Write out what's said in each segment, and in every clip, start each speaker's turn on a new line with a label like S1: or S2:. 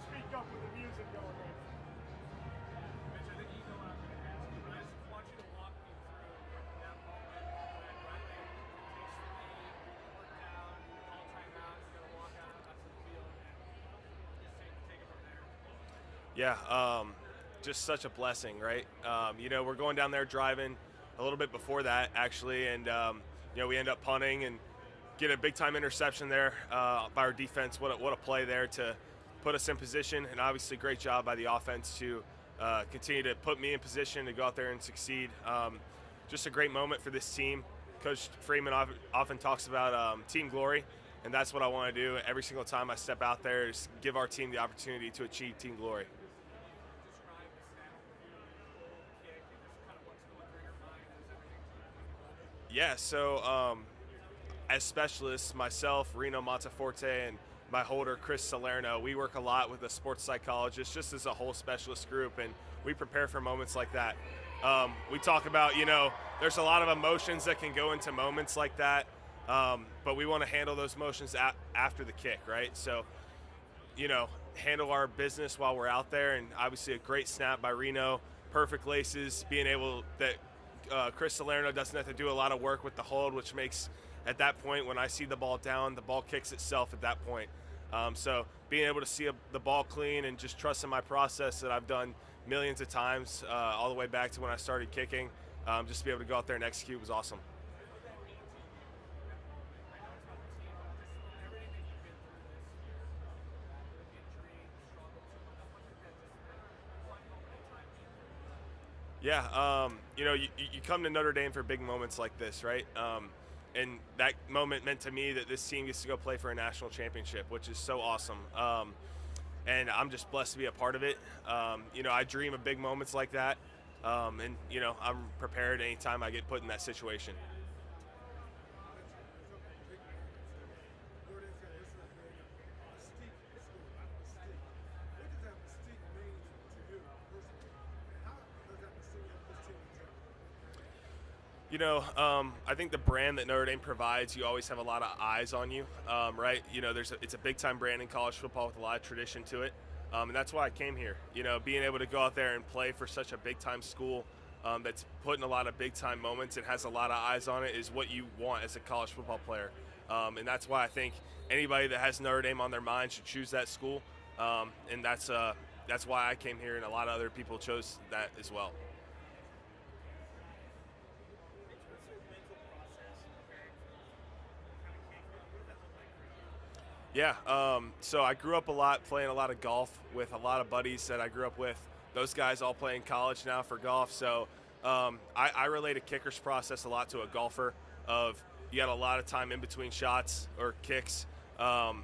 S1: speak up with the music going right now.
S2: Mitch, I think you know what I'm going to ask you, but I just want you to walk me through that moment when Riley takes the lead, work down, call timeout, you got to walk out onto the field, and just take it from there.
S3: Yeah, just such a blessing, right? We're going down there driving a little bit before that, actually, and we end up punting and get a big time interception there by our defense. What a play there to put us in position, and obviously great job by the offense to continue to put me in position to go out there and succeed. Just a great moment for this team. Coach Freeman often talks about team glory, and that's what I want to do every single time I step out there, is give our team the opportunity to achieve team glory.
S2: Describe the snap of the goal kick and just kind of what's going through your mind as everything's
S3: Yeah, so as specialists, myself, Reno Monteforte, and my holder, Chris Salerno, we work a lot with a sports psychologist, just as a whole specialist group, and we prepare for moments like that. We talk about, there's a lot of emotions that can go into moments like that, but we want to handle those emotions after the kick, right? So, handle our business while we're out there, and obviously a great snap by Reno, perfect laces, being able that Chris Salerno doesn't have to do a lot of work with the hold, which makes, at that point, when I see the ball down, the ball kicks itself at that point. So being able to see the ball clean and just trusting my process that I've done millions of times all the way back to when I started kicking, just to be able to go out there and execute was awesome. Yeah, you come to Notre Dame for big moments like this, right? And that moment meant to me that this team gets to go play for a national championship, which is so awesome. And I'm just blessed to be a part of it. I dream of big moments like that, and I'm prepared anytime I get put in that situation. I think the brand that Notre Dame provides, you always have a lot of eyes on you, right? It's a big-time brand in college football with a lot of tradition to it, and that's why I came here. Being able to go out there and play for such a big-time school that's putting a lot of big-time moments and has a lot of eyes on it is what you want as a college football player, and that's why I think anybody that has Notre Dame on their mind should choose that school, and that's why I came here, and a lot of other people chose that as well. Yeah, so I grew up a lot playing a lot of golf with a lot of buddies that I grew up with. Those guys all play in college now for golf. So I relate a kicker's process a lot to a golfer of you got a lot of time in between shots or kicks. I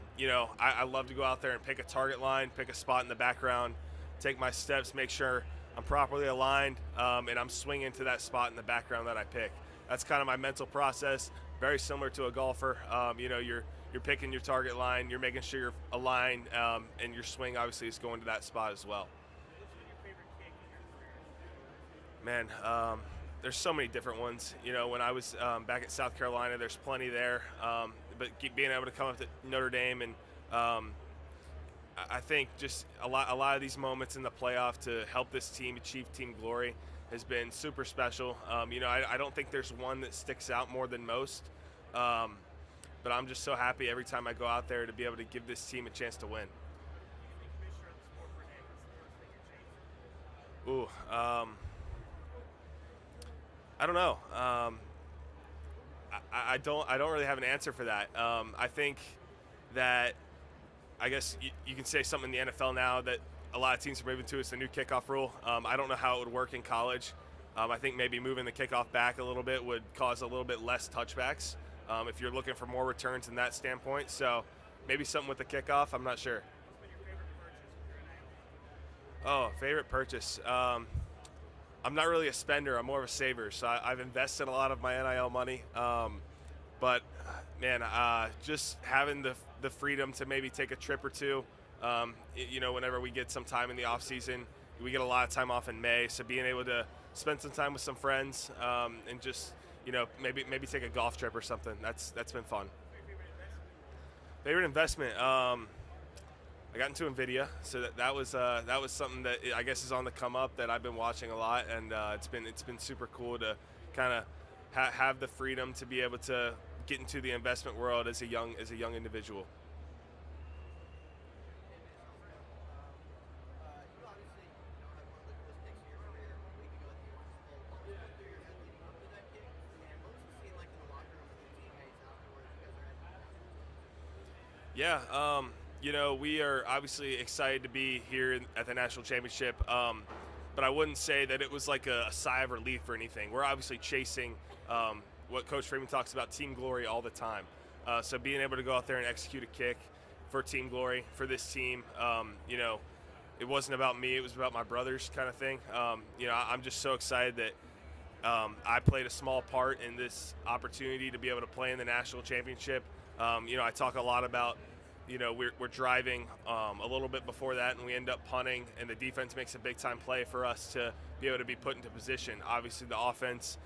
S3: love to go out there and pick a target line, pick a spot in the background, take my steps, make sure I'm properly aligned, and I'm swinging to that spot in the background that I pick. That's kind of my mental process, very similar to a golfer. You're picking your target line, you're making sure you're aligned, and your swing obviously is going to that spot as well. Man, there's so many different ones. When I was back at South Carolina, there's plenty there. But being able to come up to Notre Dame, and I think just a lot of these moments in the playoff to help this team achieve team glory has been super special. I don't think there's one that sticks out more than most. But I'm just so happy every time I go out there to be able to give this team a chance to win. Ooh, I don't know. I don't really have an answer for that. I think that I guess you can say something in the NFL now that a lot of teams are moving to. It's the new kickoff rule. I don't know how it would work in college. I think maybe moving the kickoff back a little bit would cause a little bit less touchbacks. If you're looking for more returns in that standpoint. So maybe something with the kickoff, I'm not sure. Oh, favorite purchase. I'm not really a spender. I'm more of a saver. So I've invested a lot of my NIL money. But, man, just having the freedom to maybe take a trip or two, whenever we get some time in the off season, we get a lot of time off in May. So being able to spend some time with some friends and just – maybe take a golf trip or something. That's been fun. Favorite investment? I got into Nvidia, so that was something that I guess is on the come up that I've been watching a lot, and it's been super cool to kind of have the freedom to be able to get into the investment world as a young individual.
S4: You obviously, had one of the coolest kicks of your career a week ago at the Orange Bowl. What was going through your head leading up to that kick? And what was the scene like in the locker room with your teammates afterwards? You guys are having
S3: Yeah, we are obviously excited to be here at the national championship, but I wouldn't say that it was like a sigh of relief or anything. We're obviously chasing what Coach Freeman talks about, team glory, all the time. So being able to go out there and execute a kick for team glory for this team, it wasn't about me; it was about my brothers, kind of thing. I'm just so excited that I played a small part in this opportunity to be able to play in the national championship. I talk a lot about, we're driving a little bit before that, and we end up punting, and the defense makes a big time play for us to be able to be put into position. Obviously, the offense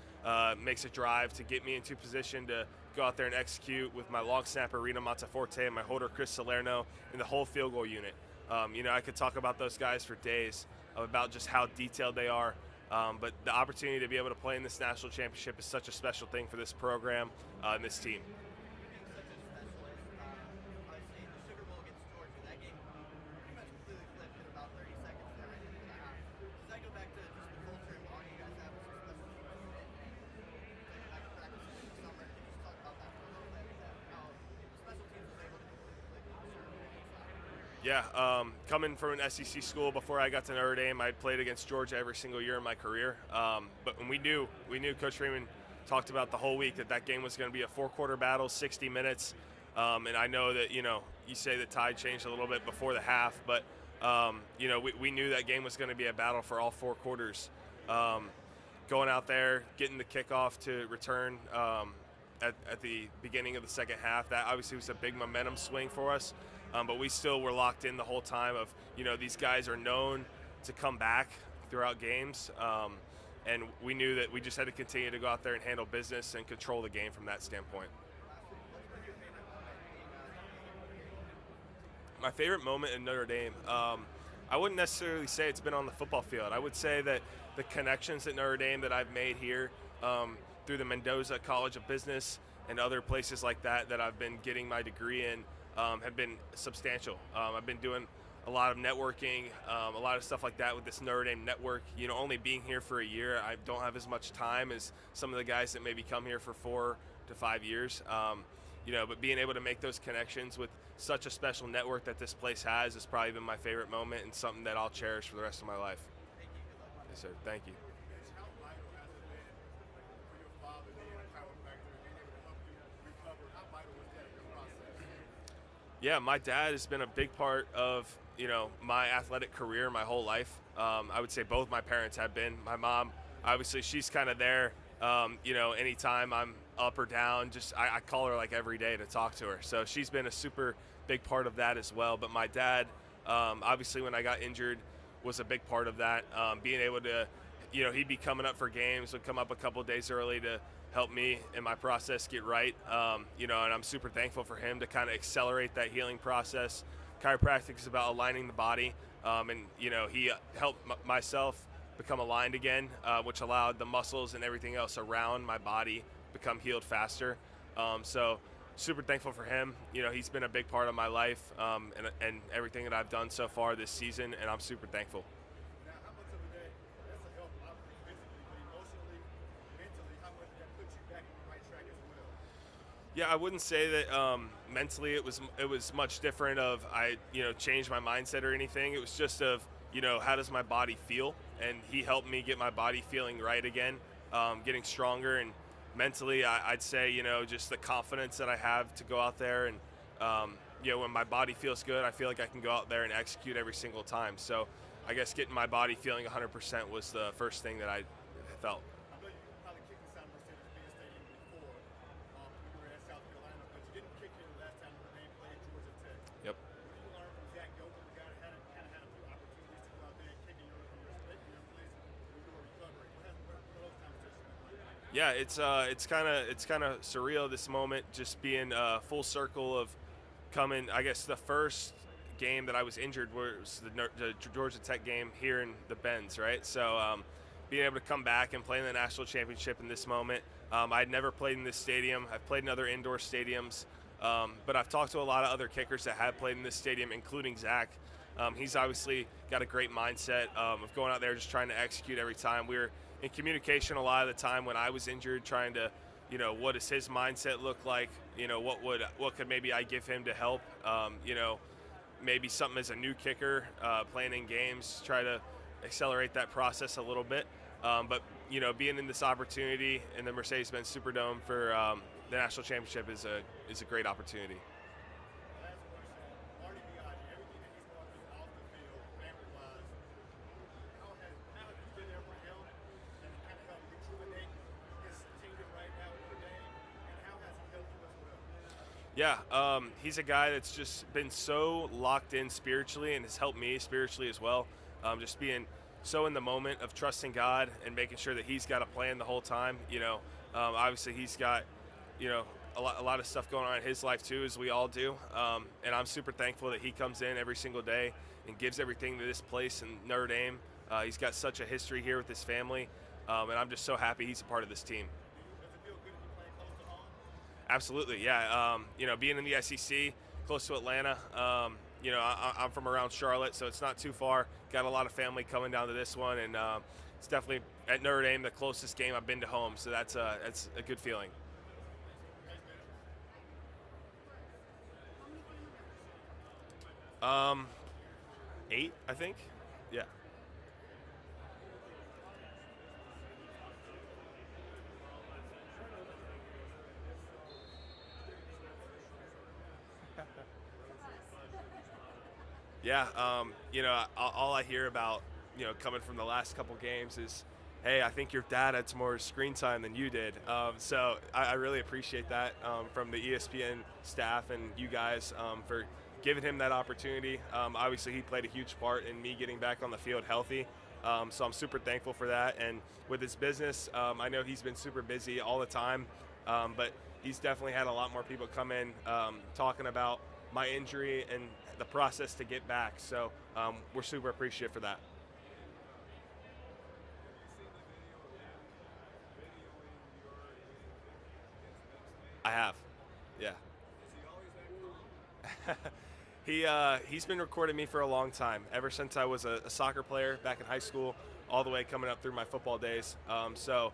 S3: makes a drive to get me into position to go out there and execute with my long snapper Reno Monteforte and my holder Chris Salerno and the whole field goal unit. I could talk about those guys for days about just how detailed they are. But the opportunity to be able to play in this national championship is such a special thing for this program and this team.
S4: being such a specialist, obviously the Sugar Bowl against Georgia, that game pretty much completely flipped in about 30 seconds there right into the half. Does that go back to just the culture and bond you guys have as a special team unit and taking back to practice in the summer? Can you just talk about that for a little bit, how the special teams was able to completely flip on the Sugar Bowl side?
S3: Yeah, coming from an SEC school before I got to Notre Dame, I played against Georgia every single year in my career. But when we knew Coach Freeman talked about the whole week that game was going to be a 4-quarter battle, 60 minutes. And I know that, you say the tide changed a little bit before the half, but, we knew that game was going to be a battle for all 4 quarters. Going out there, getting the kickoff to return at the beginning of the second half, that obviously was a big momentum swing for us. But we still were locked in the whole time of, these guys are known to come back throughout games. And we knew that we just had to continue to go out there and handle business and control the game from that standpoint. My favorite moment in Notre Dame, I wouldn't necessarily say it's been on the football field. I would say that the connections at Notre Dame that I've made here through the Mendoza College of Business and other places like that I've been getting my degree in have been substantial. I've been doing a lot of networking, a lot of stuff like that with this Notre Dame network. Only being here for a year, I don't have as much time as some of the guys that maybe come here for 4 to 5 years. But being able to make those connections with such a special network that this place has probably been my favorite moment and something that I'll cherish for the rest of my life.
S4: Thank you. Good luck.
S3: Yes, sir. Thank you.
S2: Mitch, how vital has it been for your father being a chiropractor and being able to help you recover? How vital was that in your process?
S3: Yeah, my dad has been a big part of my athletic career my whole life. I would say both my parents have been. My mom, obviously, she's kind of there. Anytime I'm up or down, I call her like every day to talk to her. So she's been a super big part of that as well. But my dad, obviously, when I got injured, was a big part of that. Being able to, he'd be coming up for games, would come up a couple of days early to help me in my process get right. And I'm super thankful for him to kind of accelerate that healing process. Chiropractic is about aligning the body, and he helped myself become aligned again, which allowed the muscles and everything else around my body become healed faster. So super thankful for him. He's been a big part of my life and everything that I've done so far this season, and I'm super thankful.
S2: Now, how much of a day, that's a help, obviously, physically, but emotionally, mentally, how much did that put you back on the right track as well?
S3: Yeah, I wouldn't say that mentally it was much different of I changed my mindset or anything. It was just of how does my body feel, and he helped me get my body feeling right again, getting stronger, and mentally I'd say just the confidence that I have to go out there and when my body feels good, I feel like I can go out there and execute every single time. So I guess getting my body feeling 100% was the first thing that I felt.
S2: I know you probably kicked in San Mercedes-Benz Stadium before when you were at South Carolina, but you didn't kick here the last time Notre Dame played Georgia Tech.
S3: Yep.
S2: What did you learn from Zach Yoakum, the guy that had a few opportunities to go out there and kick in your place when you were recovering? What are those conversations like?
S3: Yeah, it's kind of surreal this moment, just being full circle of coming. I guess the first game that I was injured was the Georgia Tech game here in the Benz, right? So being able to come back and play in the national championship in this moment. I'd never played in this stadium. I've played in other indoor stadiums, but I've talked to a lot of other kickers that have played in this stadium, including Zach. He's obviously got a great mindset of going out there just trying to execute every time. We were in communication a lot of the time when I was injured, trying to, what does his mindset look like? What could maybe I give him to help? Maybe something as a new kicker, playing in games, try to accelerate that process a little bit. But being in this opportunity in the Mercedes-Benz Superdome for the national championship is a great opportunity.
S2: Last question, Marty Biaggi, everything that he's going through off the field, family-wise, how have you been there for him and kind of help rejuvenate his team right now in Notre Dame, and how has he helped you as well?
S3: Yeah, he's a guy that's just been so locked in spiritually and has helped me spiritually as well. Just being so in the moment of trusting God and making sure that he's got a plan the whole time. Obviously he's got, a lot of stuff going on in his life too, as we all do. And I'm super thankful that he comes in every single day and gives everything to this place in Notre Dame. He's got such a history here with his family, and I'm just so happy he's a part of this team.
S2: Does it feel good to be playing close to home?
S3: Absolutely, yeah. Being in the SEC, close to Atlanta. I'm from around Charlotte, so it's not too far. Got a lot of family coming down to this one, and it's definitely at Notre Dame the closest game I've been to home. So that's a good feeling. 8, I think. Yeah. Yeah, all I hear about, coming from the last couple games is, hey, I think your dad had some more screen time than you did. So I really appreciate that from the ESPN staff and you guys for giving him that opportunity. Obviously, he played a huge part in me getting back on the field healthy. So I'm super thankful for that. And with his business, I know he's been super busy all the time, but he's definitely had a lot more people come in talking about my injury and the process to get back. So we're super appreciative for that. I have, yeah. He's been recording me for a long time, ever since I was a soccer player back in high school, all the way coming up through my football days. So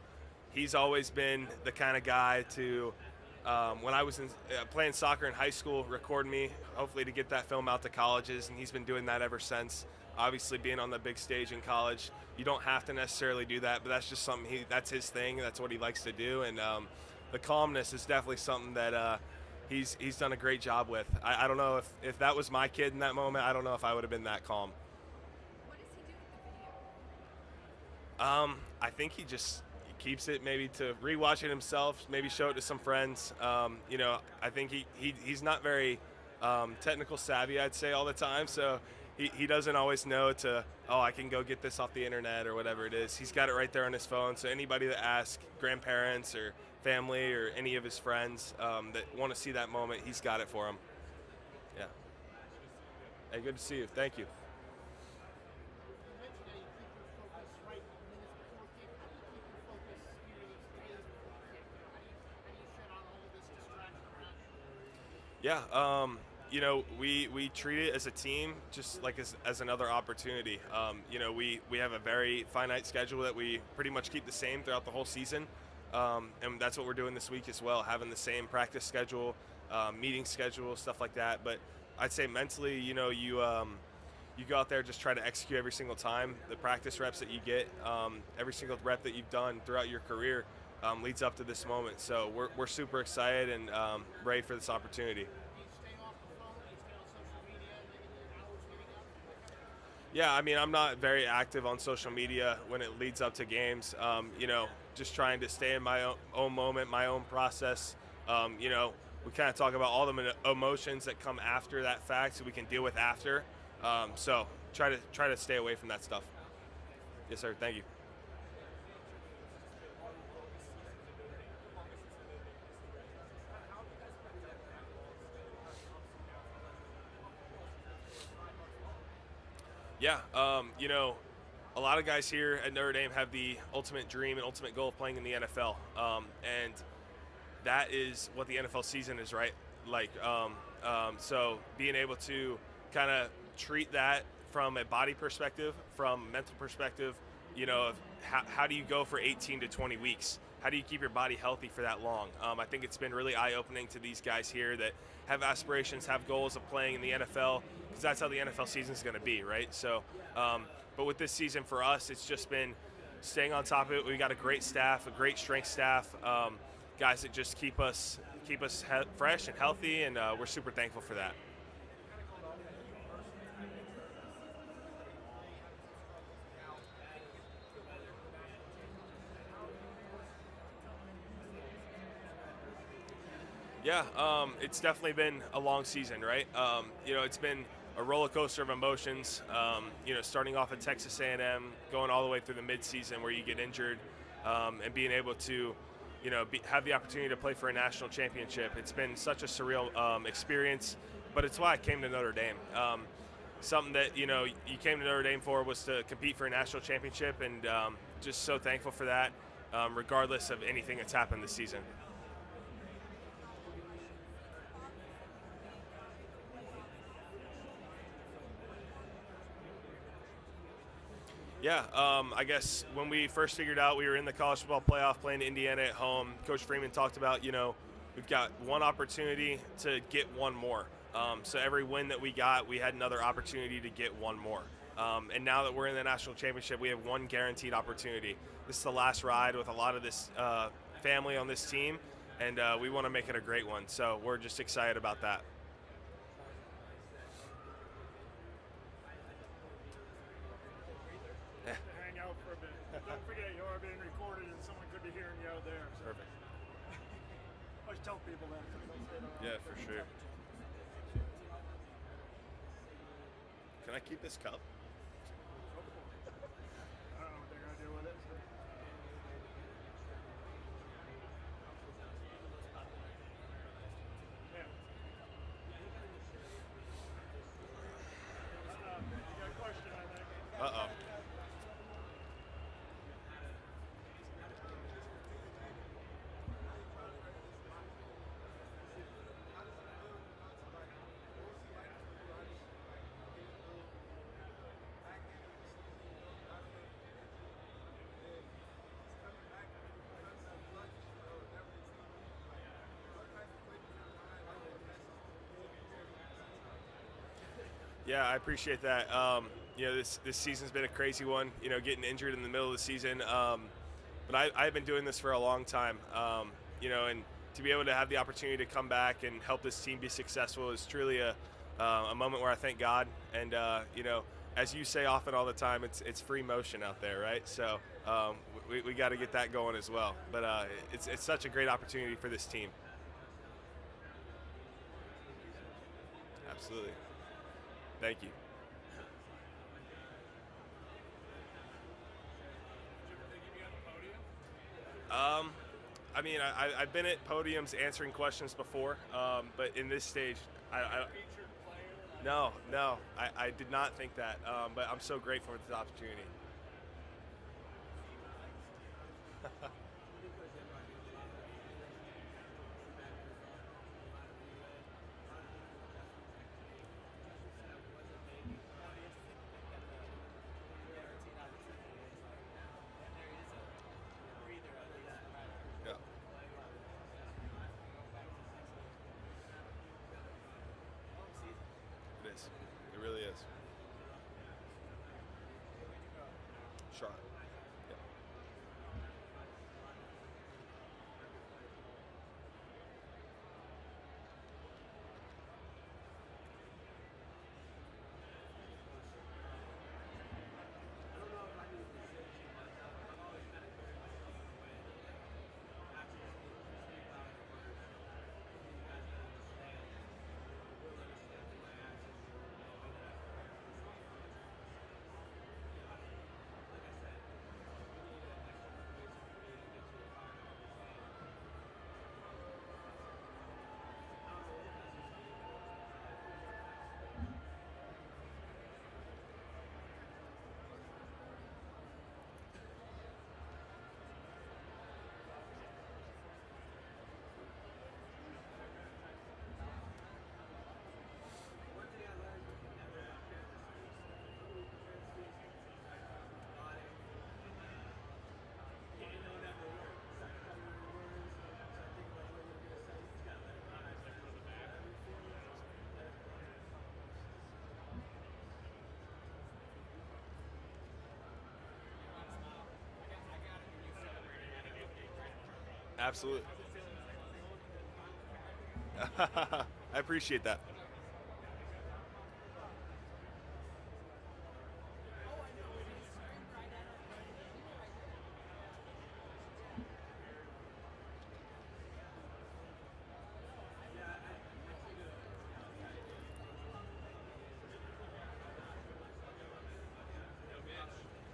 S3: he's always been the kind of guy to, when I was playing soccer in high school, record me, hopefully to get that film out to colleges, and he's been doing that ever since. Obviously, being on the big stage in college, you don't have to necessarily do that, but that's just something that's his thing. That's what he likes to do, and the calmness is definitely something that he's done a great job with. I don't know if that was my kid in that moment. I don't know if I would have been that calm.
S1: What does he do with the video?
S3: I think he keeps it maybe to rewatch it himself, maybe show it to some friends. I think he's not very technical savvy, I'd say, all the time. So he doesn't always know I can go get this off the internet or whatever it is. He's got it right there on his phone. So anybody that asks, grandparents or family or any of his friends that want to see that moment, he's got it for them. Yeah. Hey, good to see you. Thank you. Yeah, we treat it as a team, just like as another opportunity. We have a very finite schedule that we pretty much keep the same throughout the whole season, and that's what we're doing this week as well, having the same practice schedule, meeting schedule, stuff like that. But I'd say mentally, you go out there, just try to execute every single time. The practice reps that you get, every single rep that you've done throughout your career leads up to this moment. So we're super excited and ready for this opportunity. Yeah, I mean, I'm not very active on social media when it leads up to games. Just trying to stay in my own moment, my own process. We kind of talk about all the emotions that come after that fact, so we can deal with after. So try to stay away from that stuff. Yes, sir. Thank you. Yeah, a lot of guys here at Notre Dame have the ultimate dream and ultimate goal of playing in the NFL, and that is what the NFL season is, right? Like, so being able to kind of treat that from a body perspective, from a mental perspective, of how do you go for 18 to 20 weeks? How do you keep your body healthy for that long? I think it's been really eye-opening to these guys here that have aspirations, have goals of playing in the NFL, because that's how the NFL season is going to be, right? So, but with this season for us, it's just been staying on top of it. We got a great staff, a great strength staff, guys that just keep us fresh and healthy, and we're super thankful for that. Yeah, it's definitely been a long season, right? It's been a roller coaster of emotions. Starting off at Texas A&M, going all the way through the midseason where you get injured, and being able to, have the opportunity to play for a national championship. It's been such a surreal experience, but it's why I came to Notre Dame. Something that you came to Notre Dame for was to compete for a national championship, and just so thankful for that, regardless of anything that's happened this season. Yeah, I guess when we first figured out we were in the college football playoff playing Indiana at home, Coach Freeman talked about, we've got one opportunity to get one more. So every win that we got, we had another opportunity to get one more. And now that we're in the national championship, we have one guaranteed opportunity. This is the last ride with a lot of this family on this team, and we want to make it a great one. So we're just excited about that.
S2: To hang out for a bit. Don't forget, you are being recorded, and someone could be hearing you out there. So.
S3: Perfect.
S2: Always tell people that. So don't say that.
S3: Yeah, for sure. Can I keep this cup?
S2: I don't know what they're gonna do with it. So. Yeah. You got a question, I think.
S3: Uh-oh. Yeah, I appreciate that. This season's been a crazy one. Getting injured in the middle of the season. But I've been doing this for a long time. And to be able to have the opportunity to come back and help this team be successful is truly a moment where I thank God. And as you say often all the time, it's free motion out there, right? So we got to get that going as well. But it's such a great opportunity for this team. Absolutely. Thank you. I mean, I've been at podiums answering questions before, but in this stage, no, I did not think that, but I'm so grateful for this opportunity. Yeah. It is. It really is. Shot. Yeah. Absolutely. I appreciate that.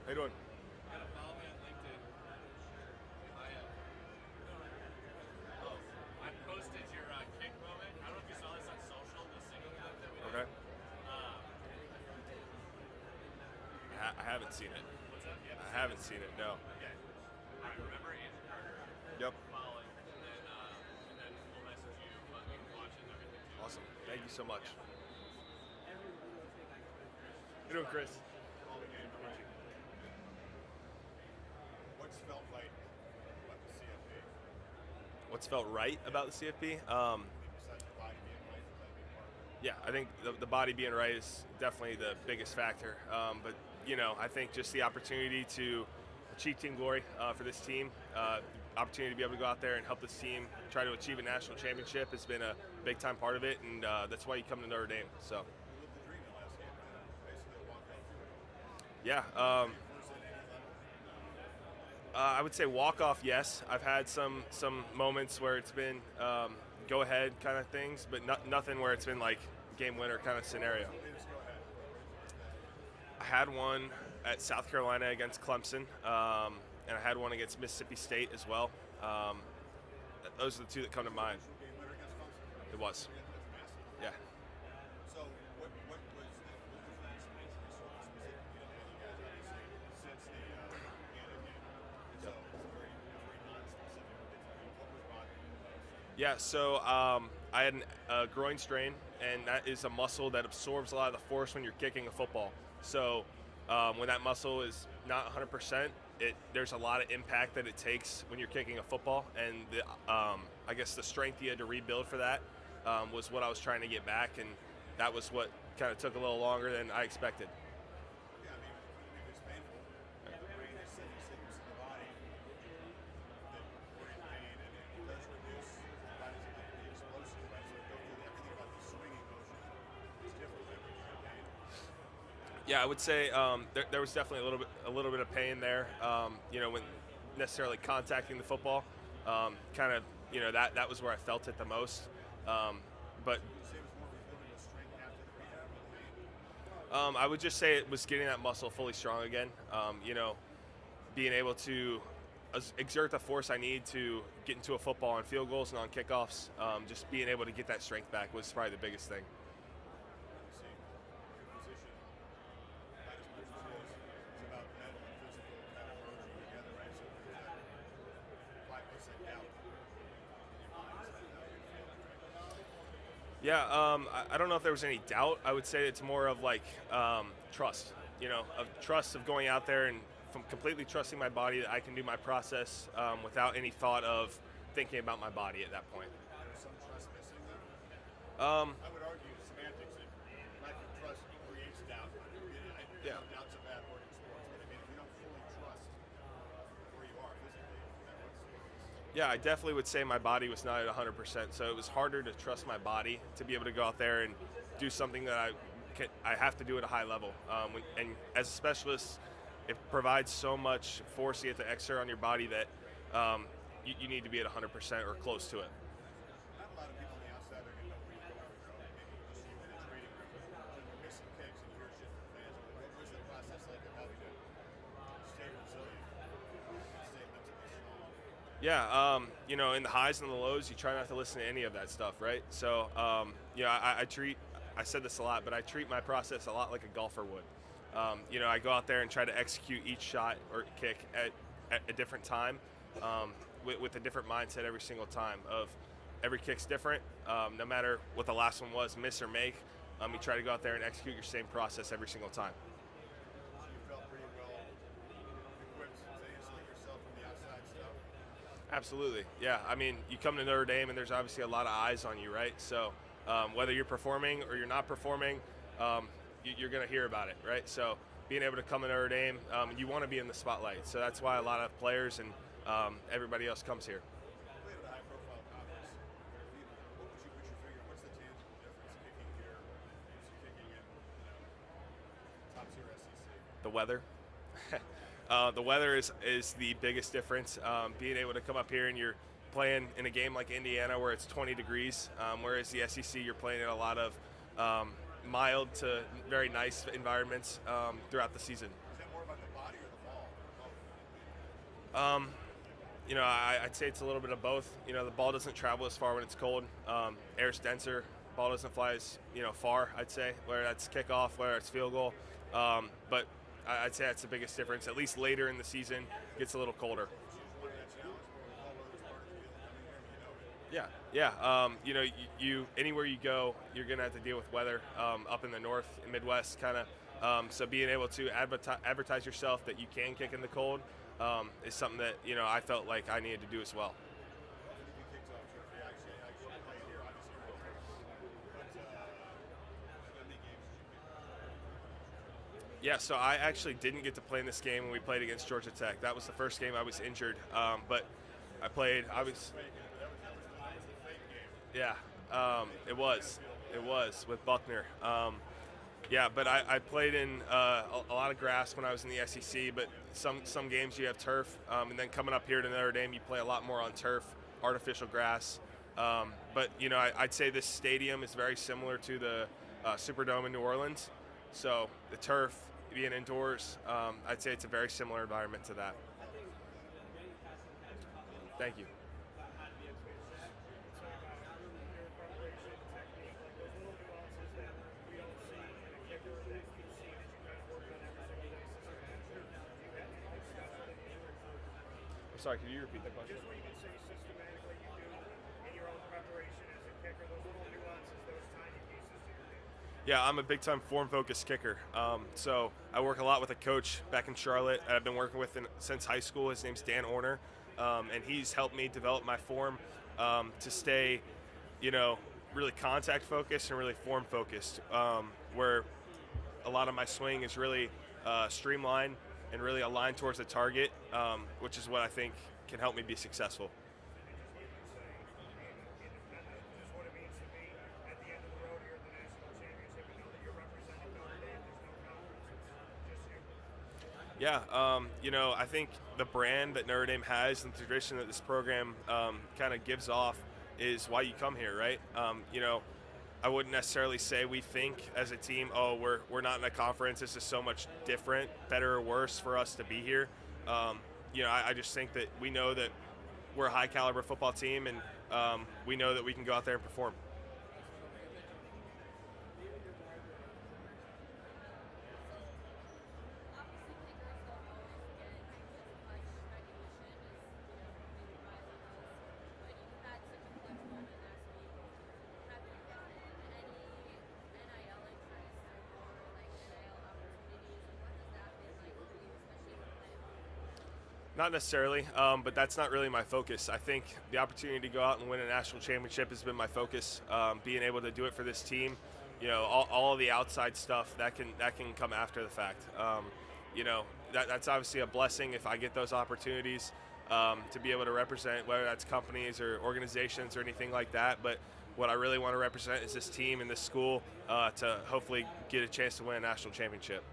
S3: How you doing?
S2: I posted your kick moment. I don't know if you saw this on social, the single clip that we did.
S3: Okay. I haven't seen it.
S2: What's up? You
S3: I haven't seen it. No.
S2: Okay. All right. Remember Andrew Carter?
S3: Yep.
S2: Follow it, and then we'll message you, but we can watch it and everything too.
S3: Awesome. Thank you so much. How you doing, Chris?
S5: What's felt right about the CFP?
S3: What's felt right about the CFP?
S5: Besides the body being right, is that a big part of it?
S3: Yeah, I think the body being right is definitely the biggest factor. But I think just the opportunity to achieve team glory for this team, opportunity to be able to go out there and help this team try to achieve a national championship has been a big time part of it, and that's why you come to Notre Dame. So,
S5: You lived the dream the last game, right? Basically a walk-off.
S3: yeah.
S5: First at any level?
S3: I would say walk off. Yes, I've had some moments where it's been go ahead kind of things, but nothing where it's been like game winner kind of scenario.
S5: Please go ahead.
S3: I had one at South Carolina against Clemson, and I had one against Mississippi State as well. Those are the two that come to mind.
S5: Game winner against Clemson?
S3: It was,
S5: That's massive.
S3: yeah.
S5: So what was the difference specifically to you guys, obviously, since the Ghana game? And so it's very non-specific. What was bothering you the most?
S3: Yeah, so I had a groin strain, and that is a muscle that absorbs a lot of the force when you're kicking a football. So when that muscle is not 100%, there's a lot of impact that it takes when you're kicking a football, and I guess the strength you had to rebuild for that was what I was trying to get back, and that was what kind of took a little longer than I expected.
S5: Yeah, I mean, if it's painful, the brain is sending signals to the body that we're in pain, and it does reduce the body's ability to be explosive, right? So go through everything about the swinging motion is different when you're in pain.
S3: Yeah, I would say there was definitely a little bit of pain there. When necessarily contacting the football, kind of that was where I felt it the most. But
S5: Would you say it was more rebuilding the strength after the rehab or the pain?
S3: I would just say it was getting that muscle fully strong again. Being able to exert the force I need to get into a football on field goals and on kickoffs. Just being able to get that strength back was probably the biggest thing.
S5: Obviously, your position, not as much as his, is about mental and physical kind of merging together, right? So there's that 5% doubt in your mind. Is that how you feel, right?
S3: Yeah, I don't know if there was any doubt. I would say it's more of like trust, of trust of going out there and from completely trusting my body that I can do my process without any thought of thinking about my body at that point.
S5: There's some trust missing there.
S3: Um,
S5: I would argue semantics and lack of trust creates doubt.
S3: Yeah.
S5: Doubt's a bad word in sports, but I mean, if you don't fully trust where you are physically, then what's
S3: Yeah, I definitely would say my body was not at 100%, so it was harder to trust my body to be able to go out there and do something that I have to do at a high level. And as a specialist, it provides so much force you have to exert on your body that you need to be at 100% or close to it.
S5: not a lot of people on the outside are going to know where you're going, bro. Maybe just even in a training room, you're missing kicks and you hear shit from fans. What was the process like of having to stay resilient and stay mentally strong?
S3: Yeah, in the highs and the lows, you try not to listen to any of that stuff, right? So, I said this a lot, but I treat my process a lot like a golfer would. I go out there and try to execute each shot or kick at a different time with a different mindset every single time of every kick's different. No matter what the last one was, miss or make, you try to go out there and execute your same process every single time.
S5: So you felt pretty well equipped to insulate yourself from the outside stuff?
S3: Absolutely, yeah. I mean, you come to Notre Dame and there's obviously a lot of eyes on you, right? So whether you're performing or you're not performing, you're going to hear about it, right? So being able to come to Notre Dame, you want to be in the spotlight. So that's why a lot of players and everybody else comes here.
S5: What
S3: The weather. The weather is the biggest difference. Being able to come up here and you're playing in a game like Indiana where it's 20 degrees, whereas the SEC you're playing in a lot of mild to very nice environments throughout the season.
S5: Is that more about the body or the ball? Both.
S3: I'd say it's a little bit of both. The ball doesn't travel as far when it's cold. Air's denser. Ball doesn't fly as far. I'd say whether that's kickoff, whether it's field goal. But I'd say that's the biggest difference. At least later in the season, it gets a little colder. Yeah. You anywhere you go, you're gonna have to deal with weather up in the north and Midwest, kind of. So being able to advertise yourself that you can kick in the cold is something that I felt like I needed to do as well. Yeah, so I actually didn't get to play in this game when we played against Georgia Tech. That was the first game I was injured, but I played. Yeah, it was with Buckner. But I played in a lot of grass when I was in the SEC, but some games you have turf, and then coming up here to Notre Dame, you play a lot more on turf, artificial grass. I'd say this stadium is very similar to the Superdome in New Orleans. So the turf being indoors, I'd say it's a very similar environment to that. Thank you. I'm sorry, can you repeat that question?
S2: Just what you can say systematically you do in your own preparation as a kicker, those little nuances, those tiny pieces to your game.
S3: Yeah, I'm a big-time form-focused kicker. So I work a lot with a coach back in Charlotte I've been working with since high school. His name's Dan Orner, and he's helped me develop my form to stay, really contact-focused and really form-focused, where a lot of my swing is really streamlined and really aligned towards the target, which is what I think can help me be successful. Yeah, I think the brand that Notre Dame has and the tradition that this program kind of gives off is why you come here, right? I wouldn't necessarily say we think as a team, we're not in a conference. This is so much different, better or worse for us to be here. I just think that we know that we're a high-caliber football team, and we know that we can go out there and perform. Not necessarily, but that's not really my focus. I think the opportunity to go out and win a national championship has been my focus. Being able to do it for this team, all of the outside stuff that can come after the fact. That's obviously a blessing if I get those opportunities to be able to represent, whether that's companies or organizations or anything like that. But what I really want to represent is this team and this school to hopefully get a chance to win a national championship.